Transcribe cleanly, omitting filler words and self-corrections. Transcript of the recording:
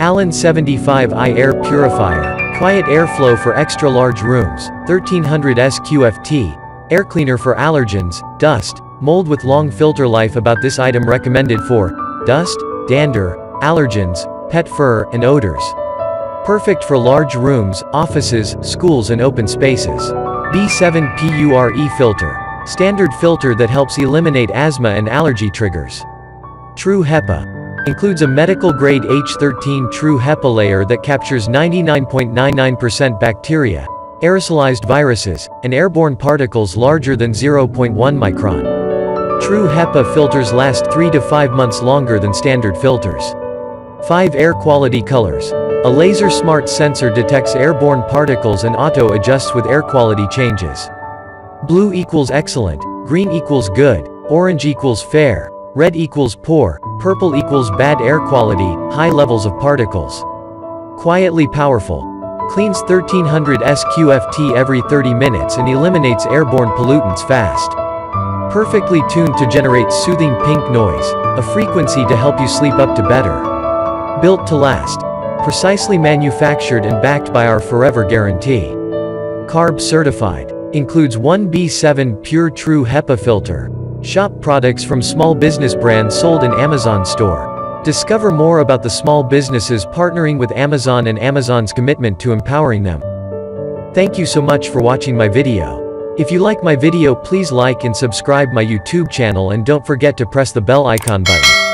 CleaAlen 75i Air Purifier, quiet airflow for extra-large rooms, 1300 SqFt, air cleaner for allergens, dust, mold with long filter life. About this item: recommended for dust, dander, allergens, pet fur, and odors. Perfect for large rooms, offices, schools and open spaces. B7 PURE filter. Standard filter that helps eliminate asthma and allergy triggers. True HEPA. Includes a medical-grade H13 true HEPA layer that captures 99.99% bacteria, aerosolized viruses, and airborne particles larger than 0.1 micron. True HEPA filters last 3 to 5 months longer than standard filters. 5 air quality colors. A laser smart sensor detects airborne particles and auto-adjusts with air quality changes. Blue equals excellent, green equals good, orange equals fair, red equals poor, purple equals bad air quality, high levels of particles. Quietly powerful. Cleans 1300 SqFt every 30 minutes and eliminates airborne pollutants fast. Perfectly tuned to generate soothing pink noise, a frequency to help you sleep up to better. Built to last. Precisely manufactured and backed by our forever guarantee. CARB certified. Includes 1B7 pure true HEPA filter. Shop products from small business brands sold in Amazon store. Discover more about the small businesses partnering with Amazon and Amazon's commitment to empowering them. Thank you so much for watching my video. If you like my video, please like and subscribe my YouTube channel and don't forget to press the bell icon button.